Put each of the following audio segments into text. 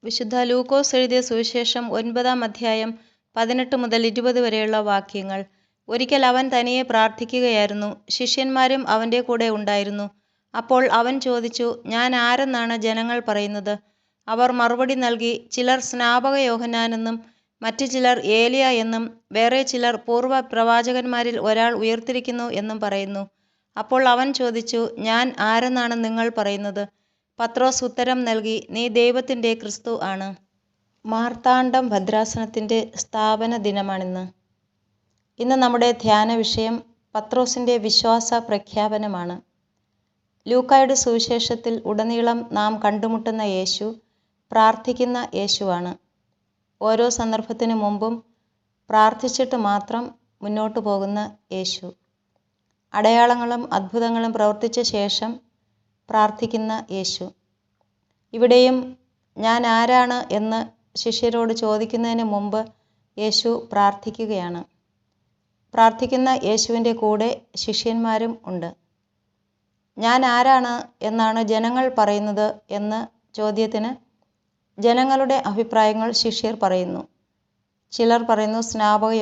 വിശുദ്ധ ലൂക്കോസ് എഴുതിയ സുവിശേഷം 9-ാം അധ്യായം 18 മുതൽ 20 വരെയുള്ള വാക്യങ്ങൾ. ഒരിക്കൽ അവൻ തനിയെ പ്രാർത്ഥിക്കുകയായിരുന്നു. ശിഷ്യന്മാരും അവൻ്റെ കൂടെ ഉണ്ടായിരുന്നു. അപ്പോൾ അവൻ ചോദിച്ചു, ഞാൻ ആരെന്നാണ് ജനങ്ങൾ പറയുന്നത്? അവർ മറുപടി നൽകി, ചിലർ സ്നാപക യോഹന്നാനെന്നും മറ്റു ചിലർ ഏലിയ എന്നും വേറെ ചിലർ പൂർവ്വ പ്രവാചകന്മാരിൽ ഒരാൾ ഉയർത്തിരിക്കുന്നു എന്നും പറയുന്നു. അപ്പോൾ അവൻ ചോദിച്ചു, ഞാൻ ആരെന്നാണ് നിങ്ങൾ പറയുന്നത്? പത്രോസ് ഉത്തരം നൽകി, നീ ദൈവത്തിൻ്റെ ക്രിസ്തു ആണ്. മാർത്താണ്ഡം ഭദ്രാസനത്തിൻ്റെ സ്ഥാപന ദിനമാണിന്ന്. ഇന്ന് നമ്മുടെ ധ്യാന വിഷയം പത്രോസിൻ്റെ വിശ്വാസ പ്രഖ്യാപനമാണ്. ലൂക്കായുടെ സുവിശേഷത്തിൽ ഉടനീളം നാം കണ്ടുമുട്ടുന്ന യേശു പ്രാർത്ഥിക്കുന്ന യേശുവാണ്. ഓരോ സന്ദർഭത്തിനു മുമ്പും പ്രാർത്ഥിച്ചിട്ട് മാത്രം മുന്നോട്ടു പോകുന്ന യേശു. അടയാളങ്ങളും അത്ഭുതങ്ങളും പ്രവർത്തിച്ച ശേഷം പ്രാർത്ഥിക്കുന്ന യേശു. ഇവിടെയും ഞാൻ ആരാണ് എന്ന് ശിഷ്യരോട് ചോദിക്കുന്നതിന് മുമ്പ് യേശു പ്രാർത്ഥിക്കുകയാണ്. പ്രാർത്ഥിക്കുന്ന യേശുവിൻ്റെ കൂടെ ശിഷ്യന്മാരും ഉണ്ട്. ഞാൻ ആരാണ് എന്നാണ് ജനങ്ങൾ പറയുന്നത് എന്ന ചോദ്യത്തിന് ജനങ്ങളുടെ അഭിപ്രായങ്ങൾ ശിഷ്യർ പറയുന്നു. ചിലർ പറയുന്നു സ്നാപക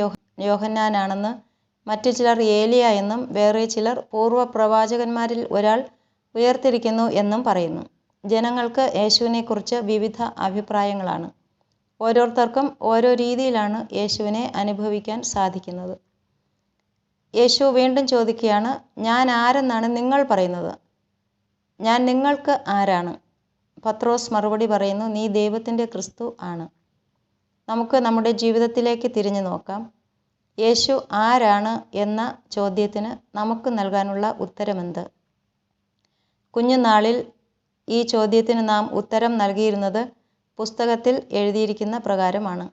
യോഹന്നാനാണെന്ന്, മറ്റു ചിലർ ഏലിയ എന്നും വേറെ ചിലർ പൂർവ്വ പ്രവാചകന്മാരിൽ ഒരാൾ ഉയർത്തിരിക്കുന്നു എന്നും പറയുന്നു. ജനങ്ങൾക്ക് യേശുവിനെക്കുറിച്ച് വിവിധ അഭിപ്രായങ്ങളാണ്. ഓരോരുത്തർക്കും ഓരോ രീതിയിലാണ് യേശുവിനെ അനുഭവിക്കാൻ സാധിക്കുന്നത്. യേശു വീണ്ടും ചോദിക്കുകയാണ്, ഞാൻ ആരെന്നാണ് നിങ്ങൾ പറയുന്നത്? ഞാൻ നിങ്ങൾക്ക് ആരാണ്? പത്രോസ് മറുപടി പറയുന്നു, നീ ദൈവത്തിൻ്റെ ക്രിസ്തു ആണ്. നമുക്ക് നമ്മുടെ ജീവിതത്തിലേക്ക് തിരിഞ്ഞു നോക്കാം. യേശു ആരാണ് എന്ന ചോദ്യത്തിന് നമുക്ക് നൽകാനുള്ള ഉത്തരമെന്ത്? കുഞ്ഞുനാളിൽ ഈ ചോദ്യത്തിന് നാം ഉത്തരം നൽകിയിരുന്നത് പുസ്തകത്തിൽ എഴുതിയിരിക്കുന്ന പ്രകാരമാണ്.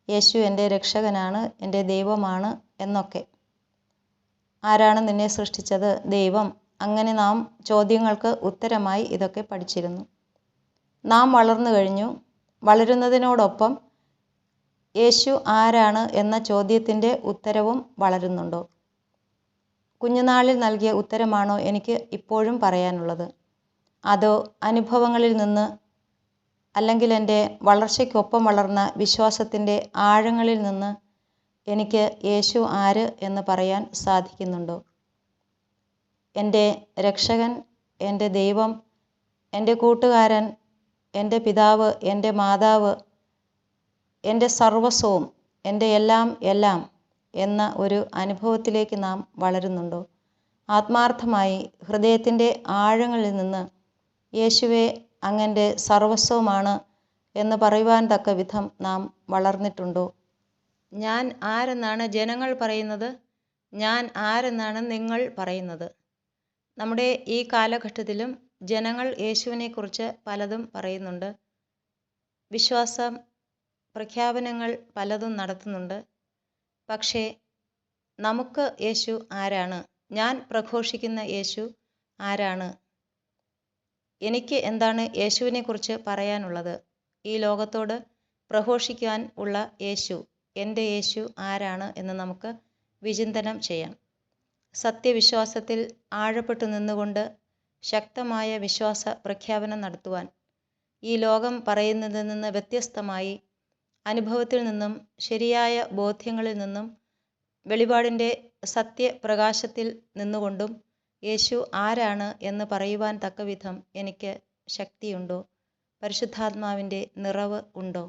യേശു എൻ്റെ രക്ഷകനാണ്, എൻ്റെ ദൈവമാണ് എന്നൊക്കെ. ആരാണ് നിന്നെ സൃഷ്ടിച്ചത്? ദൈവം. അങ്ങനെ നാം ചോദ്യങ്ങൾക്ക് ഉത്തരമായി ഇതൊക്കെ പഠിച്ചിരുന്നു. നാം വളർന്നു കഴിഞ്ഞു. വളരുന്നതിനോടൊപ്പം യേശു ആരാണ് എന്ന ചോദ്യത്തിൻ്റെ ഉത്തരവും വളരുന്നുണ്ടോ? കുഞ്ഞുനാളിൽ നൽകിയ ഉത്തരമാണോ എനിക്ക് ഇപ്പോഴും പറയാനുള്ളത്? അതോ അനുഭവങ്ങളിൽ നിന്ന് അല്ലെങ്കിൽ എൻ്റെ വളർച്ചയ്ക്കൊപ്പം വളർന്ന വിശ്വാസത്തിൻ്റെ ആഴങ്ങളിൽ നിന്ന് എനിക്ക് യേശു ആര് എന്ന് പറയാൻ സാധിക്കുന്നുണ്ടോ? എൻ്റെ രക്ഷകൻ, എൻ്റെ ദൈവം, എൻ്റെ കൂട്ടുകാരൻ, എൻ്റെ പിതാവ്, എൻ്റെ മാതാവ്, എൻ്റെ സർവസ്വവും, എൻ്റെ എല്ലാം എന്ന ഒരു അനുഭവത്തിലേക്ക് നാം വളരുന്നുണ്ടോ? ആത്മാർത്ഥമായി ഹൃദയത്തിൻ്റെ ആഴങ്ങളിൽ നിന്ന് യേശുവെ അങ്ങൻ്റെ സർവസ്വമാണ് എന്ന് പറയുവാൻ തക്ക വിധം നാം വളർന്നിട്ടുണ്ടോ? ഞാൻ ആരെന്നാണ് ജനങ്ങൾ പറയുന്നത്? ഞാൻ ആരെന്നാണ് നിങ്ങൾ പറയുന്നത്? നമ്മുടെ ഈ കാലഘട്ടത്തിലും ജനങ്ങൾ യേശുവിനെക്കുറിച്ച് പലതും പറയുന്നുണ്ട്. വിശ്വാസ പ്രഖ്യാപനങ്ങൾ പലതും നടത്തുന്നുണ്ട്. പക്ഷേ നമുക്ക് യേശു ആരാണ്? ഞാൻ പ്രഘോഷിക്കുന്ന യേശു ആരാണ്? എനിക്ക് എന്താണ് യേശുവിനെക്കുറിച്ച് പറയാനുള്ളത്? ഈ ലോകത്തോട് പ്രഘോഷിക്കാൻ ഉള്ള യേശു, എൻ്റെ യേശു ആരാണ് എന്ന് നമുക്ക് വിചിന്തനം ചെയ്യാം. സത്യവിശ്വാസത്തിൽ ആഴപ്പെട്ടു നിന്നുകൊണ്ട് ശക്തമായ വിശ്വാസ പ്രഖ്യാപനം നടത്തുവാൻ ഈ ലോകം പറയുന്നതിൽ നിന്ന് വ്യത്യസ്തമായി അനുഭവത്തിൽ നിന്നും ശരിയായ ബോധ്യങ്ങളിൽ നിന്നും വെളിപാടിൻ്റെ സത്യപ്രകാശത്തിൽ നിന്നുകൊണ്ടും യേശു ആരാണ് എന്ന് പറയുവാൻ തക്കവിധം എനിക്ക് ശക്തിയുണ്ടോ? പരിശുദ്ധാത്മാവിൻ്റെ നിറവ് ഉണ്ടോ?